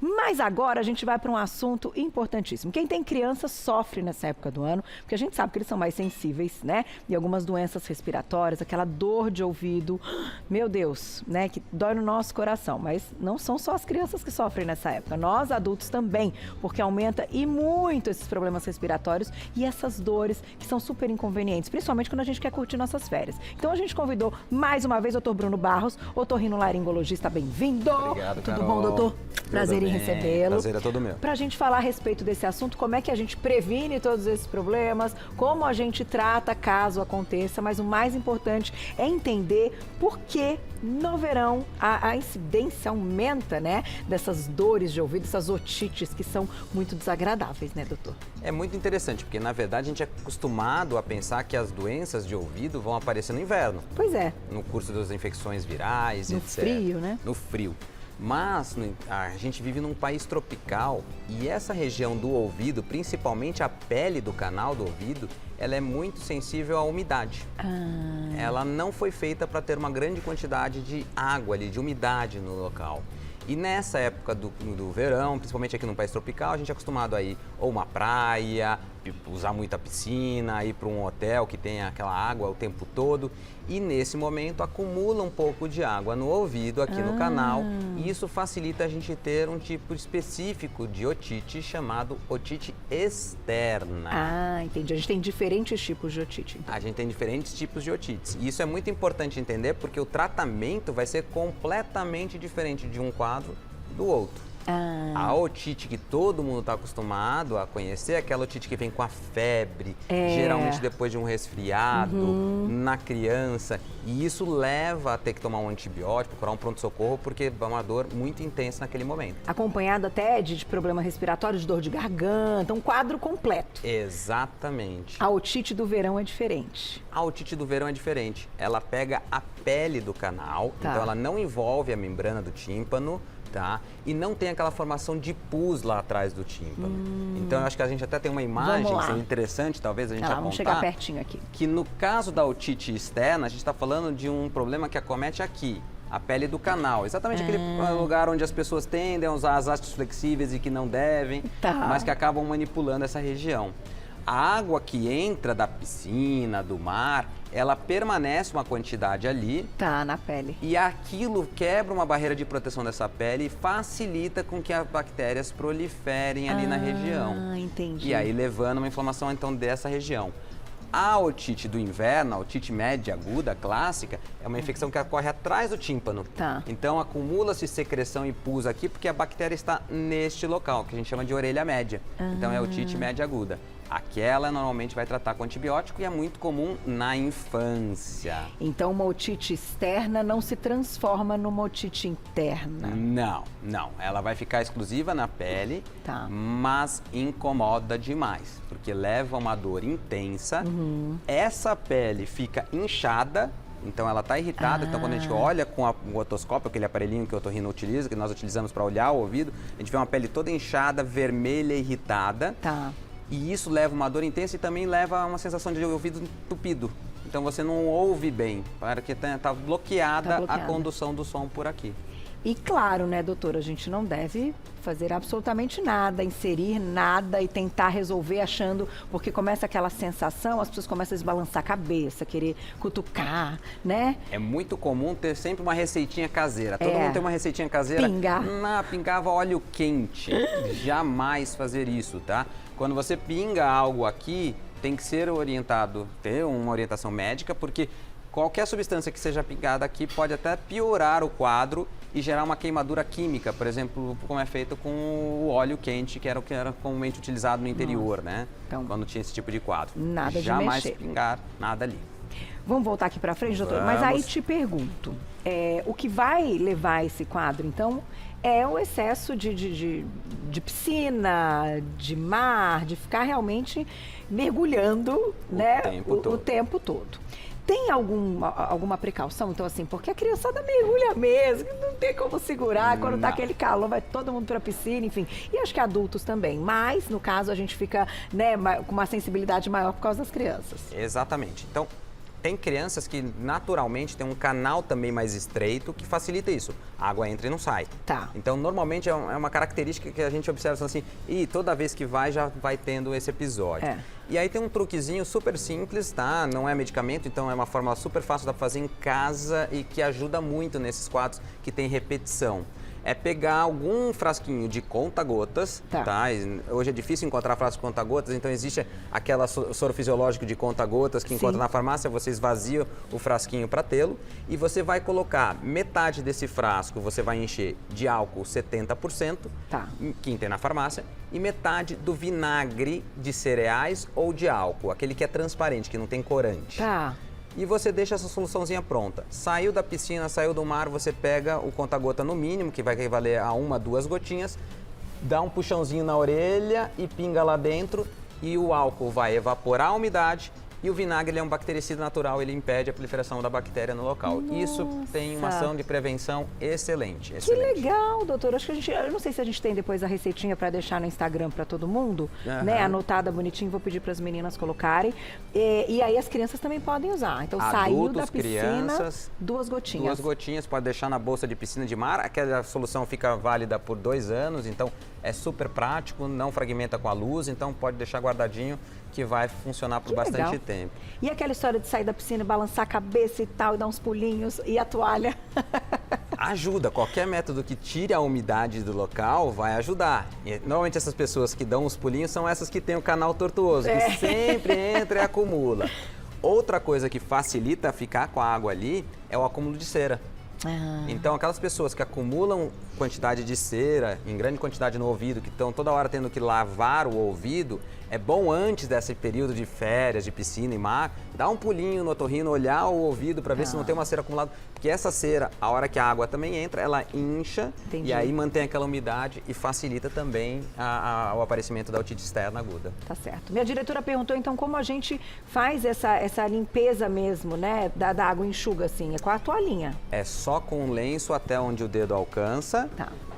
Mas agora a gente vai para um assunto importantíssimo. Quem tem criança sofre nessa época do ano, porque a gente sabe que eles são mais sensíveis, né? E algumas doenças respiratórias, aquela dor de ouvido, meu Deus, né? Que dói no nosso coração. Mas não são só as crianças que sofrem nessa época, nós adultos também, porque aumenta e muito esses problemas respiratórios e essas dores que são super inconvenientes, principalmente quando a gente quer curtir nossas férias. Então a gente convidou mais uma vez o Dr. Bruno Barros, otorrinolaringologista, bem-vindo. Obrigado, Tudo Carol. bom, doutor? Prazer em recebê-lo. Prazer é todo meu. Pra gente falar a respeito desse assunto, como é que a gente previne todos esses problemas, como a gente trata caso aconteça, mas o mais importante é entender por que no verão a incidência aumenta, né, dessas dores de ouvido, essas otites que são muito desagradáveis, né, doutor? É muito interessante, porque na verdade a gente é acostumado a pensar que as doenças de ouvido vão aparecer no inverno. Pois é. No curso das infecções virais, no etc. frio, né? No frio. Mas a gente vive num país tropical e essa região do ouvido, principalmente a pele do canal do ouvido, ela é muito sensível à umidade. Ela não foi feita para ter uma grande quantidade de água ali, de umidade no local. E nessa época do verão, principalmente aqui no país tropical, a gente é acostumado a ir ou uma praia, usar muita piscina, ir para um hotel que tem aquela água o tempo todo. E nesse momento acumula um pouco de água no ouvido aqui no canal. E isso facilita a gente ter um tipo específico de otite chamado otite externa. Ah, entendi. A gente tem diferentes tipos de otite. Então. A gente tem diferentes tipos de otites. E isso é muito importante entender porque o tratamento vai ser completamente diferente de um quadro do outro. A otite que todo mundo está acostumado a conhecer é aquela otite que vem com a febre, geralmente depois de um resfriado, na criança. E isso leva a ter que tomar um antibiótico, procurar um pronto-socorro, porque é uma dor muito intensa naquele momento. Acompanhado até de problema respiratório, de dor de garganta, um quadro completo. Exatamente. A otite do verão é diferente. A otite do verão é diferente. Ela pega a pele do canal, então ela não envolve a membrana do tímpano, tá? E não tem aquela formação de pus lá atrás do tímpano. Então, eu acho que a gente até tem uma imagem interessante, talvez a gente apontar. Vamos chegar pertinho aqui. Que no caso da otite externa, a gente está falando de um problema que acomete aqui, a pele do canal. Exatamente aquele lugar onde as pessoas tendem a usar as hastes flexíveis e que não devem, mas que acabam manipulando essa região. A água que entra da piscina, do mar, ela permanece uma quantidade ali. Na pele. E aquilo quebra uma barreira de proteção dessa pele e facilita com que as bactérias proliferem ali na região. Entendi. E aí levando uma inflamação então dessa região. A otite do inverno, a otite média aguda, clássica, é uma infecção que ocorre atrás do tímpano. Então acumula-se secreção e pus aqui porque a bactéria está neste local, que a gente chama de orelha média. Então é otite média aguda. Aquela normalmente vai tratar com antibiótico e é muito comum na infância. Então uma otite externa não se transforma numa otite interna? Não. Ela vai ficar exclusiva na pele, mas incomoda demais, porque leva uma dor intensa. Essa pele fica inchada. Então ela está irritada, então quando a gente olha com o otoscópio, aquele aparelhinho que o otorrino utiliza, que nós utilizamos para olhar o ouvido, a gente vê uma pele toda inchada, vermelha, irritada. E isso leva uma dor intensa e também leva a uma sensação de ouvido entupido. Então você não ouve bem, porque está bloqueada a condução do som por aqui. E claro, né, doutora, a gente não deve fazer absolutamente nada, inserir nada e tentar resolver achando, porque começa aquela sensação, as pessoas começam a desbalançar a cabeça, querer cutucar, né? É muito comum ter sempre uma receitinha caseira. Todo mundo tem uma receitinha caseira. Pingava óleo quente. Jamais fazer isso, tá? Quando você pinga algo aqui, tem que ser orientado, ter uma orientação médica, porque qualquer substância que seja pingada aqui pode até piorar o quadro e gerar uma queimadura química, por exemplo, como é feito com o óleo quente, que era o que era comumente utilizado no interior, né? Então, quando tinha esse tipo de quadro. Nada de Jamais mexer. Pingar nada ali. Vamos voltar aqui para frente, doutor? Mas aí te pergunto, o que vai levar a esse quadro, então, é o excesso de piscina, de mar, de ficar realmente mergulhando, né, o tempo todo. Tem alguma precaução, então, assim, porque a criançada mergulha mesmo, não tem como segurar, quando tá aquele calor, vai todo mundo pra piscina, enfim. E acho que adultos também, mas, no caso, a gente fica, né, com uma sensibilidade maior por causa das crianças. Exatamente. Então, tem crianças que naturalmente têm um canal também mais estreito que facilita isso. A água entra e não sai. Tá. Então, normalmente é uma característica que a gente observa assim, e toda vez que vai, já vai tendo esse episódio. E aí tem um truquezinho super simples, tá? Não é medicamento, então é uma forma super fácil de fazer em casa e que ajuda muito nesses quadros que tem repetição. É pegar algum frasquinho de conta-gotas, tá? Hoje é difícil encontrar frasco de conta-gotas, então existe aquela soro fisiológico de conta-gotas que encontra na farmácia, você esvazia o frasquinho para tê-lo e você vai colocar metade desse frasco, você vai encher de álcool 70%, que tem na farmácia, e metade do vinagre de cereais ou de álcool, aquele que é transparente, que não tem corante. E você deixa essa soluçãozinha pronta. Saiu da piscina, saiu do mar, você pega o conta-gota no mínimo, que vai equivaler a 1, 2 gotinhas, dá um puxãozinho na orelha e pinga lá dentro e o álcool vai evaporar a umidade e o vinagre ele é um bactericida natural, ele impede a proliferação da bactéria no local. Isso tem uma ação de prevenção excelente. Que legal, doutor. Acho que eu não sei se a gente tem depois a receitinha para deixar no Instagram para todo mundo, né? Anotada bonitinho, vou pedir para as meninas colocarem. E aí as crianças também podem usar. Então saiu da piscina, crianças, 2 gotinhas. 2 gotinhas, pode deixar na bolsa de piscina de mar. Aquela solução fica válida por 2 anos, então é super prático, não fragmenta com a luz, então pode deixar guardadinho que vai funcionar por bastante tempo. E aquela história de sair da piscina e balançar a cabeça e tal, e dar uns pulinhos, e a toalha? Ajuda, qualquer método que tire a umidade do local vai ajudar. E, normalmente essas pessoas que dão os pulinhos são essas que têm o canal tortuoso, que sempre entra e acumula. Outra coisa que facilita ficar com a água ali é o acúmulo de cera. Então, aquelas pessoas que acumulam quantidade de cera em grande quantidade no ouvido, que estão toda hora tendo que lavar o ouvido, é bom antes desse período de férias, de piscina e mar, dar um pulinho no otorrino, olhar o ouvido para ver se não tem uma cera acumulada. Porque essa cera, a hora que a água também entra, ela incha e aí mantém aquela umidade e facilita também o aparecimento da otite externa aguda. Tá certo. Minha diretora perguntou, então, como a gente faz essa limpeza mesmo, né, da água enxuga, assim, é com a toalhinha? É só com um lenço até onde o dedo alcança.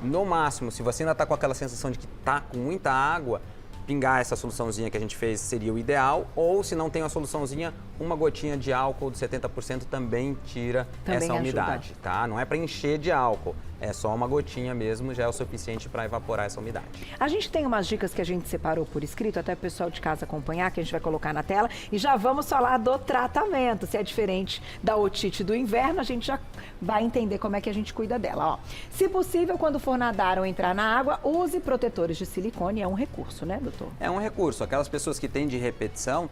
No máximo, se você ainda está com aquela sensação de que está com muita água, pingar essa soluçãozinha que a gente fez seria o ideal, ou se não tem uma soluçãozinha, uma gotinha de álcool de 70% também tira essa umidade, tá? Não é para encher de álcool, é só uma gotinha mesmo, já é o suficiente para evaporar essa umidade. A gente tem umas dicas que a gente separou por escrito, até o pessoal de casa acompanhar, que a gente vai colocar na tela, e já vamos falar do tratamento. Se é diferente da otite do inverno, a gente já vai entender como é que a gente cuida dela. Ó, se possível, quando for nadar ou entrar na água, use protetores de silicone, é um recurso, né, doutor? É um recurso. Aquelas pessoas que têm de repetição,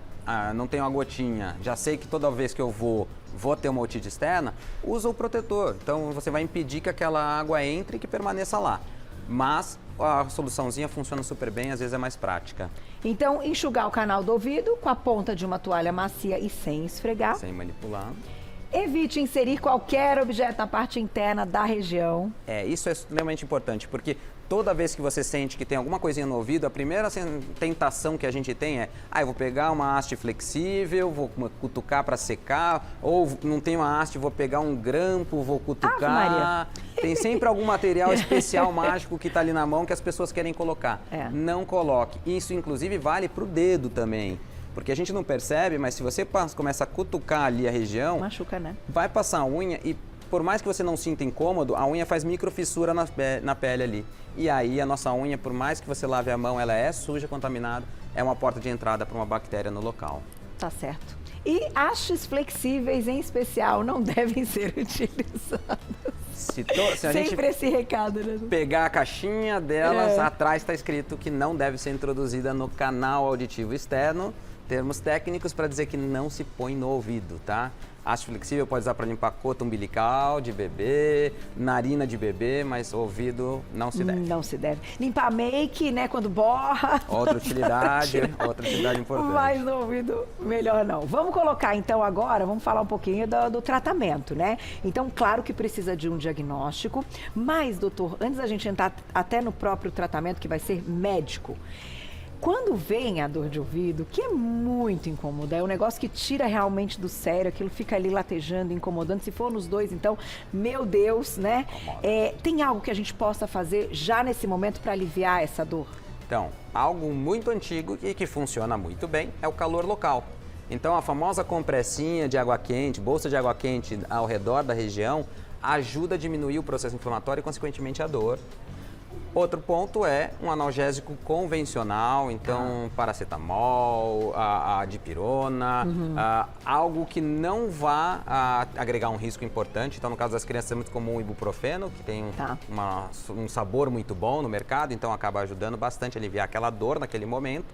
não tem uma gotinha, já sei que toda vez que eu vou ter uma otite externa, usa o protetor. Então você vai impedir que aquela água entre e que permaneça lá. Mas a soluçãozinha funciona super bem, às vezes é mais prática. Então, enxugar o canal do ouvido com a ponta de uma toalha macia e sem esfregar. Sem manipular. Evite inserir qualquer objeto na parte interna da região. Isso é extremamente importante, porque toda vez que você sente que tem alguma coisinha no ouvido, a primeira tentação que a gente tem é, eu vou pegar uma haste flexível, vou cutucar para secar, ou não tem uma haste, vou pegar um grampo, vou cutucar. Tem sempre algum material especial mágico que está ali na mão que as pessoas querem colocar. Não coloque. Isso, inclusive, vale para o dedo também. Porque a gente não percebe, mas se você começa a cutucar ali a região, machuca, né? Vai passar a unha e, por mais que você não sinta incômodo, a unha faz microfissura na pele ali. E aí a nossa unha, por mais que você lave a mão, ela é suja, contaminada, é uma porta de entrada para uma bactéria no local. Tá certo. E hastes flexíveis, em especial, não devem ser utilizadas. Se a gente esse recado, né? Pegar a caixinha delas, atrás está escrito que não deve ser introduzida no canal auditivo externo. Termos técnicos para dizer que não se põe no ouvido, tá? Haste flexível pode usar para limpar cota umbilical de bebê, narina de bebê, mas ouvido não se deve. Não se deve. Limpar make, né, quando borra. Outra utilidade importante. Mas no ouvido, melhor não. Vamos colocar então agora, vamos falar um pouquinho do tratamento, né? Então, claro que precisa de um diagnóstico, mas, doutor, antes da gente entrar até no próprio tratamento, que vai ser médico, quando vem a dor de ouvido, que é muito incômoda, é um negócio que tira realmente do sério, aquilo fica ali latejando, incomodando. Se for nos dois, então, meu Deus, né? Tem algo que a gente possa fazer já nesse momento para aliviar essa dor? Então, algo muito antigo e que funciona muito bem é o calor local. Então, a famosa compressinha de água quente, bolsa de água quente ao redor da região, ajuda a diminuir o processo inflamatório e, consequentemente, a dor. Outro ponto é um analgésico convencional, então paracetamol, a dipirona, algo que não vá agregar um risco importante. Então, no caso das crianças, é muito comum o ibuprofeno, que tem um sabor muito bom no mercado, então acaba ajudando bastante a aliviar aquela dor naquele momento.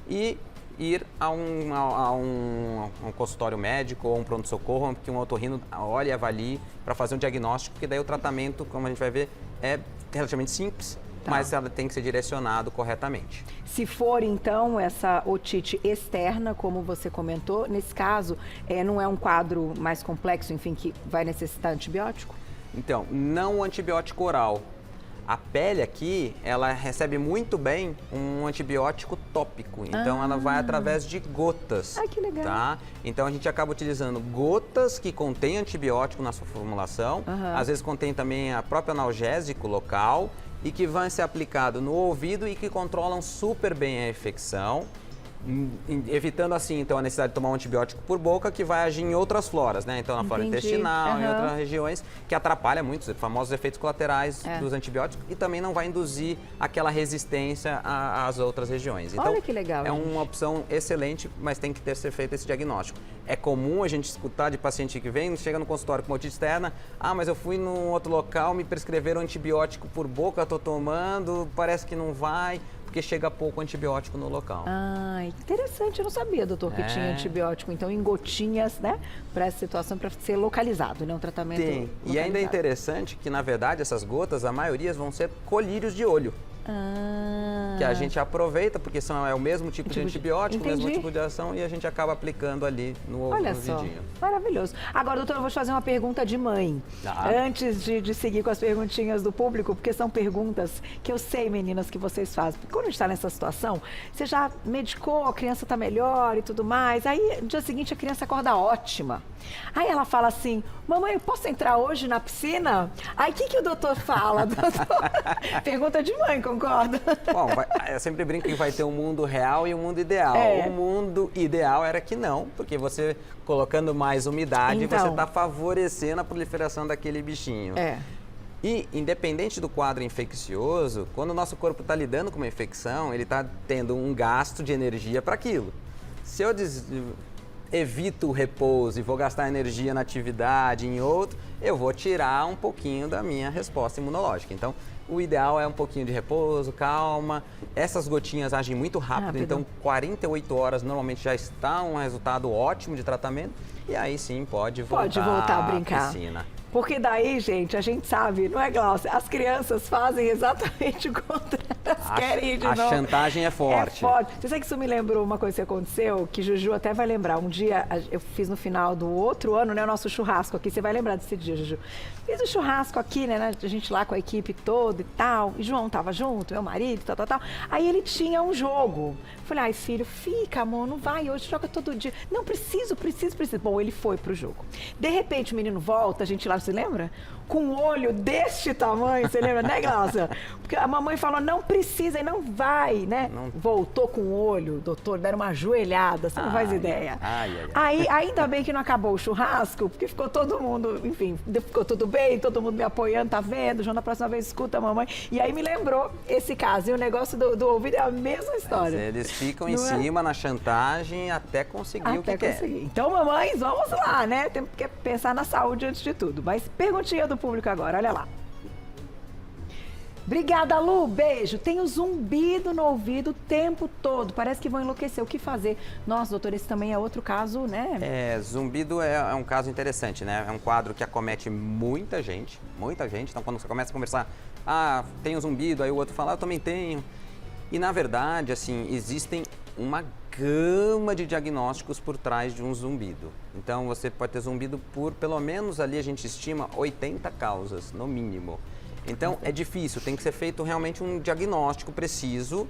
E ir a um consultório médico ou um pronto-socorro, que um otorrino olhe e avalie para fazer um diagnóstico, porque daí o tratamento, como a gente vai ver, é relativamente simples, mas ela tem que ser direcionado corretamente. Se for, então, essa otite externa, como você comentou, nesse caso, não é um quadro mais complexo, enfim, que vai necessitar antibiótico? Então, não o antibiótico oral. A pele aqui, ela recebe muito bem um antibiótico tópico, então ela vai através de gotas. Ah, que legal. Tá? Então a gente acaba utilizando gotas que contêm antibiótico na sua formulação, às vezes contém também a própria analgésico local e que vai ser aplicado no ouvido e que controlam super bem a infecção, evitando assim então a necessidade de tomar um antibiótico por boca que vai agir em outras floras, né? Então na flora intestinal, em outras regiões, que atrapalha muito os famosos efeitos colaterais dos antibióticos e também não vai induzir aquela resistência às outras regiões. Então, olha que legal. É uma opção excelente, mas tem que ser feito esse diagnóstico. É comum a gente escutar de paciente que vem, chega no consultório com otite externa, mas eu fui num outro local, me prescreveram antibiótico por boca, estou tomando, parece que não vai, porque chega pouco antibiótico no local. Ah, interessante, eu não sabia, doutor, que tinha antibiótico, então em gotinhas, né, para essa situação, para ser localizado, né, um tratamento localizado. E ainda é interessante que, na verdade, essas gotas, a maioria vão ser colírios de olho. Que a gente aproveita, porque é o mesmo tipo de antibiótico, o mesmo tipo de ação, e a gente acaba aplicando ali no ouvidinho. Maravilhoso. Agora, doutora, eu vou te fazer uma pergunta de mãe. Antes de seguir com as perguntinhas do público, porque são perguntas que eu sei, meninas, que vocês fazem. Porque quando a gente está nessa situação, você já medicou, a criança está melhor e tudo mais, aí no dia seguinte a criança acorda ótima. Aí ela fala assim, mamãe, eu posso entrar hoje na piscina? Aí o que o doutor fala, doutor? Pergunta de mãe, concorda? Bom, eu sempre brinco que vai ter um mundo real e um mundo ideal. O mundo ideal era que não, porque você colocando mais umidade, você está favorecendo a proliferação daquele bichinho. E, independente do quadro infeccioso, quando o nosso corpo está lidando com uma infecção, ele está tendo um gasto de energia para aquilo. Se eu evito o repouso e vou gastar energia na atividade, em outro, eu vou tirar um pouquinho da minha resposta imunológica. Então, o ideal é um pouquinho de repouso, calma. Essas gotinhas agem muito rápido, então 48 horas normalmente já está um resultado ótimo de tratamento. E aí sim pode voltar a brincar. À piscina. Porque daí, gente, a gente sabe, não é, Glaucia? As crianças fazem exatamente o contrário. Elas querem ir de novo. A chantagem é forte. É forte. Você sabe que isso me lembrou uma coisa que aconteceu, que Juju até vai lembrar. Um dia, eu fiz no final do outro ano, né, o nosso churrasco aqui. Você vai lembrar desse dia, Juju. Fiz o churrasco aqui, né, a gente lá com a equipe toda e tal. E João tava junto, meu marido, tal. Aí ele tinha um jogo. Falei, ai, filho, fica, amor, não vai hoje, joga todo dia. Não, preciso. Bom, ele foi pro jogo. De repente, o menino volta, a gente lá, você lembra? Com um olho deste tamanho, você lembra, né, Glaucia? Porque a mamãe falou, não precisa e não vai, né? Não. Voltou com o olho, doutor, deram uma joelhada, você não faz ideia. Aí, ainda bem que não acabou o churrasco, porque ficou todo mundo, enfim, ficou tudo bem, todo mundo me apoiando, tá vendo? João, na próxima vez escuta a mamãe. E aí me lembrou esse caso, e o negócio do ouvido é a mesma história. Mas eles ficam em cima na chantagem até conseguir o que quer. Então, mamães, vamos lá, né? Temos que pensar na saúde antes de tudo. Mas perguntinha do público agora, olha lá. Obrigada, Lu. Beijo. Tenho zumbido no ouvido o tempo todo. Parece que vão enlouquecer. O que fazer? Nossa, doutor, esse também é outro caso, né? Zumbido é um caso interessante, né? É um quadro que acomete muita gente. Então, quando você começa a conversar, tenho zumbido, aí o outro fala, eu também tenho. E, na verdade, assim, existem uma gama de diagnósticos por trás de um zumbido. Então, você pode ter zumbido por, pelo menos ali a gente estima, 80 causas, no mínimo. Então, é difícil, tem que ser feito realmente um diagnóstico preciso.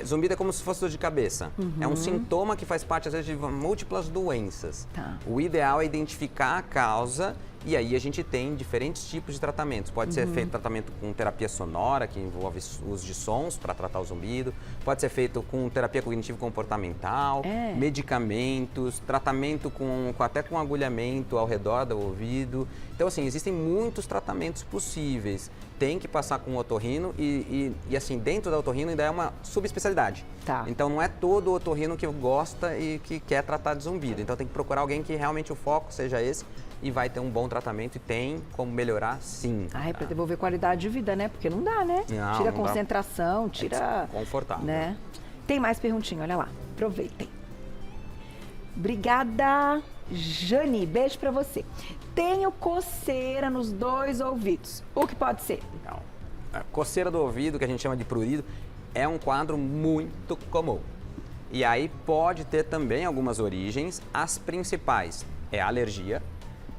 Zumbido é como se fosse dor de cabeça. É um sintoma que faz parte, às vezes, de múltiplas doenças. O ideal é identificar a causa E aí a gente tem diferentes tipos de tratamentos. Pode ser feito tratamento com terapia sonora, que envolve uso de sons para tratar o zumbido. Pode ser feito com terapia cognitivo-comportamental, medicamentos, tratamento até com agulhamento ao redor do ouvido. Então, assim, existem muitos tratamentos possíveis. Tem que passar com o otorrino e assim, dentro da otorrino ainda é uma subespecialidade. Tá. Então, não é todo otorrino que gosta e que quer tratar de zumbido. Então, tem que procurar alguém que realmente o foco seja esse e vai ter um bom tratamento e tem como melhorar, sim. É para devolver qualidade de vida, né? Porque não dá, né? Não, tira a não dá. concentração, tira... Confortável. Né? Tem mais perguntinha, olha lá. Aproveitem. Obrigada, Jani. Beijo pra você. Tenho coceira nos 2 ouvidos. O que pode ser? Então, a coceira do ouvido, que a gente chama de prurido, é um quadro muito comum. E aí pode ter também algumas origens. As principais é a alergia.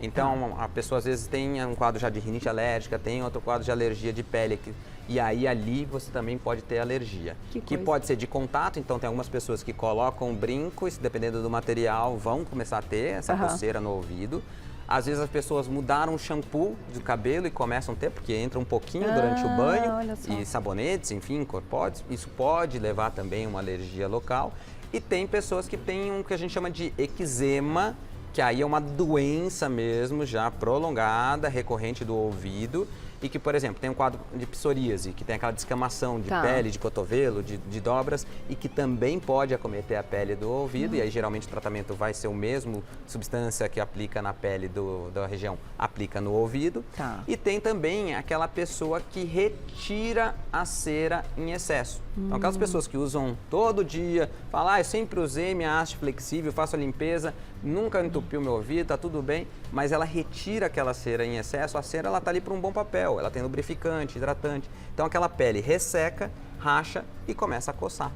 Então, a pessoa às vezes tem um quadro já de rinite alérgica, tem outro quadro de alergia de pele. E aí, ali, você também pode ter alergia. Que pode ser de contato, então tem algumas pessoas que colocam brincos, dependendo do material, vão começar a ter essa coceira no ouvido. Às vezes as pessoas mudaram o shampoo do cabelo e começam a ter, porque entra um pouquinho durante o banho. E sabonetes, enfim, corpóreos. Isso pode levar também uma alergia local. E tem pessoas que têm o que a gente chama de eczema, que aí é uma doença mesmo, já prolongada, recorrente do ouvido, e que, por exemplo, tem um quadro de psoríase, que tem aquela descamação de pele, de cotovelo, de dobras, e que também pode acometer a pele do ouvido, e aí geralmente o tratamento vai ser o mesmo, substância que aplica na pele da região, aplica no ouvido. E tem também aquela pessoa que retira a cera em excesso. Então, aquelas pessoas que usam todo dia, falam, eu sempre usei minha haste flexível, faço a limpeza, nunca entupiu meu ouvido, tá tudo bem, mas ela retira aquela cera em excesso. A cera, ela tá ali para um bom papel, ela tem lubrificante, hidratante. Então, aquela pele resseca, racha e começa a coçar.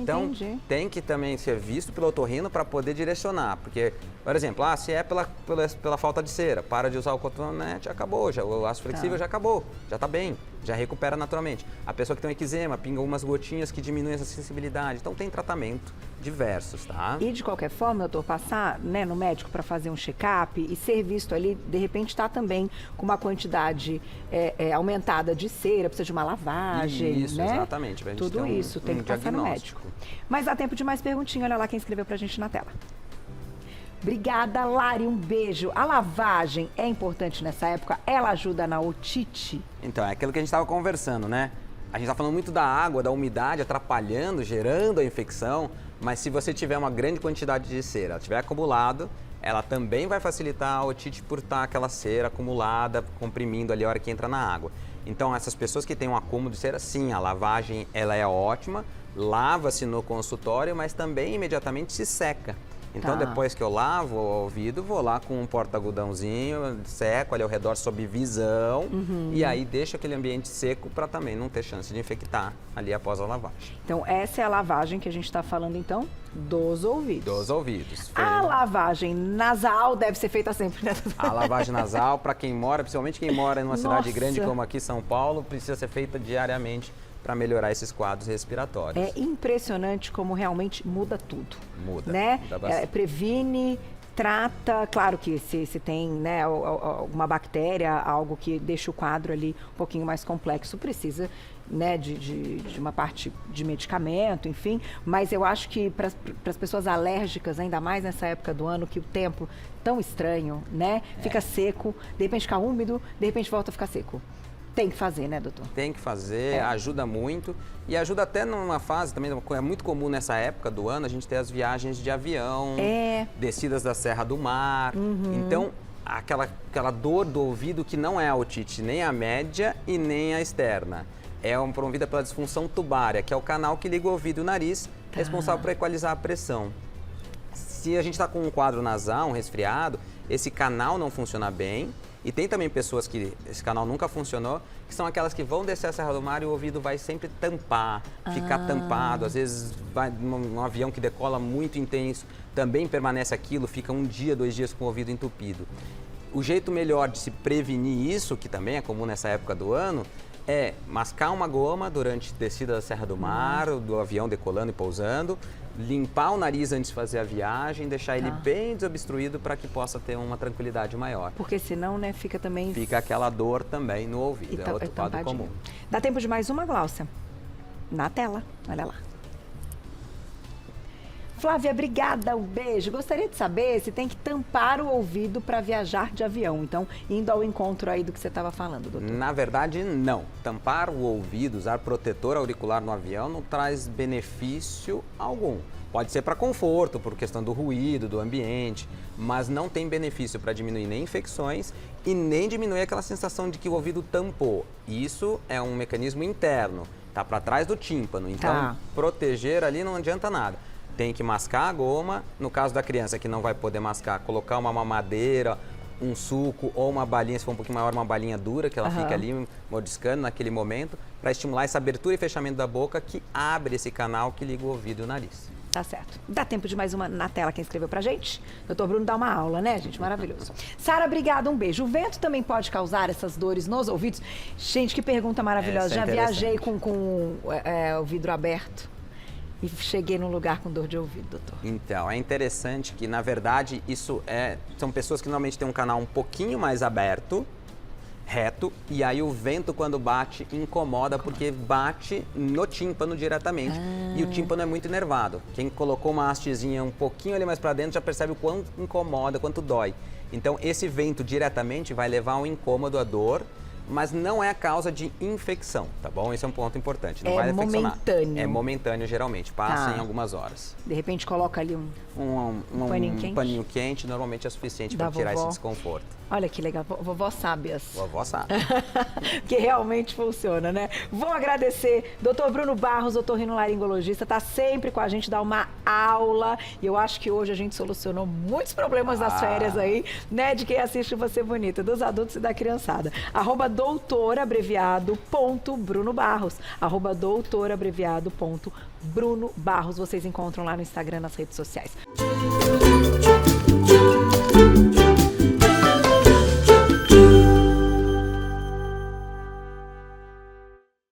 Então, tem que também ser visto pelo otorrino para poder direcionar, porque, por exemplo, se é pela falta de cera, para de usar o cotonete, acabou, o aço flexível já acabou, já está bem, já recupera naturalmente. A pessoa que tem um eczema, pinga algumas gotinhas que diminuem essa sensibilidade, então tem tratamento diversos, tá? E de qualquer forma, doutor, passar no médico para fazer um check-up e ser visto ali, de repente está também com uma quantidade aumentada de cera, precisa de uma lavagem, Isso, né? exatamente. Pra gente Tudo ter isso, tem que passar no médico. Mas dá tempo de mais perguntinha, olha lá quem escreveu pra gente na tela. Obrigada, Lari, um beijo. A lavagem é importante nessa época? Ela ajuda na otite? Então, é aquilo que a gente estava conversando, né? A gente está falando muito da água, da umidade atrapalhando, gerando a infecção, mas se você tiver uma grande quantidade de cera, ela tiver acumulado, ela também vai facilitar a otite por estar aquela cera acumulada, comprimindo ali a hora que entra na água. Então, essas pessoas que têm um acúmulo de cera, sim, a lavagem ela é ótima, lava-se no consultório, mas também imediatamente se seca. Então, depois que eu lavo o ouvido, vou lá com um porta-algodãozinho, seco ali ao redor sob visão e aí deixo aquele ambiente seco para também não ter chance de infectar ali após a lavagem. Então, essa é a lavagem que a gente está falando, então, dos ouvidos. Dos ouvidos. A lavagem nasal deve ser feita sempre, né? A lavagem nasal, para quem mora, principalmente quem mora em uma cidade grande como aqui, São Paulo, precisa ser feita diariamente para melhorar esses quadros respiratórios. É impressionante como realmente muda tudo. Muda, né? muda bastante. Previne, trata, claro que se tem alguma bactéria, algo que deixa o quadro ali um pouquinho mais complexo, precisa de uma parte de medicamento, enfim, mas eu acho que para as pessoas alérgicas, ainda mais nessa época do ano, que o tempo tão estranho, né? Fica seco, de repente fica úmido, de repente volta a ficar seco. Tem que fazer, né, doutor? Tem que fazer, ajuda muito e ajuda até numa fase também, é muito comum nessa época do ano a gente ter as viagens de avião, descidas da Serra do Mar, então aquela dor do ouvido que não é a otite, nem a média e nem a externa, é promovida pela disfunção tubária, que é o canal que liga o ouvido e o nariz, responsável por equalizar a pressão. Se a gente está com um quadro nasal, um resfriado, esse canal não funciona bem. E tem também pessoas que esse canal nunca funcionou, que são aquelas que vão descer a Serra do Mar e o ouvido vai sempre tampar, ficar tampado. Às vezes vai num avião que decola muito intenso, também permanece aquilo, fica 1 dia, 2 dias com o ouvido entupido. O jeito melhor de se prevenir isso, que também é comum nessa época do ano, é mascar uma goma durante a descida da Serra do Mar, do avião decolando e pousando, limpar o nariz antes de fazer a viagem, deixar ele bem desobstruído para que possa ter uma tranquilidade maior. Porque senão, né, fica também... Fica aquela dor também no ouvido, é outro quadro comum. Dá tempo de mais uma, Gláucia? Na tela, olha lá. Flávia, obrigada, um beijo. Gostaria de saber se tem que tampar o ouvido para viajar de avião. Então, indo ao encontro aí do que você estava falando, doutor. Na verdade, não. Tampar o ouvido, usar protetor auricular no avião não traz benefício algum. Pode ser para conforto, por questão do ruído, do ambiente, mas não tem benefício para diminuir nem infecções e nem diminuir aquela sensação de que o ouvido tampou. Isso é um mecanismo interno, tá para trás do tímpano. Então, proteger ali não adianta nada. Tem que mascar a goma, no caso da criança que não vai poder mascar, colocar uma mamadeira, um suco ou uma balinha, se for um pouquinho maior, uma balinha dura, que ela fica ali mordiscando naquele momento, para estimular essa abertura e fechamento da boca que abre esse canal que liga o ouvido e o nariz. Tá certo. Dá tempo de mais uma na tela quem escreveu pra gente? Doutor Bruno dá uma aula, né, gente? Maravilhoso. Sara, obrigada, um beijo. O vento também pode causar essas dores nos ouvidos? Gente, que pergunta maravilhosa. Já viajei com o vidro aberto. E cheguei num lugar com dor de ouvido, doutor. Então, é interessante que, na verdade, são pessoas que normalmente têm um canal um pouquinho mais aberto, reto, e aí o vento, quando bate, incomoda porque bate no tímpano diretamente. E o tímpano é muito inervado. Quem colocou uma hastezinha um pouquinho ali mais para dentro já percebe o quanto incomoda, quanto dói. Então, esse vento diretamente vai levar ao incômodo, à dor, mas não é a causa de infecção, tá bom? Esse é um ponto importante, não vai infeccionar. Momentâneo. É momentâneo, geralmente, passa em algumas horas. De repente coloca ali um paninho quente, normalmente é suficiente para tirar esse desconforto. Olha que legal, vovó sábias. Vovó sabe. Que realmente funciona, né? Vou agradecer doutor Bruno Barros, otorrinolaringologista, tá sempre com a gente, dá uma aula. E eu acho que hoje a gente solucionou muitos problemas das férias aí, né? De quem assiste Você Bonita, dos adultos e da criançada. @doutorabreviado.Bruno Barros. @doutorabreviado.Bruno Barros. Vocês encontram lá no Instagram, nas redes sociais.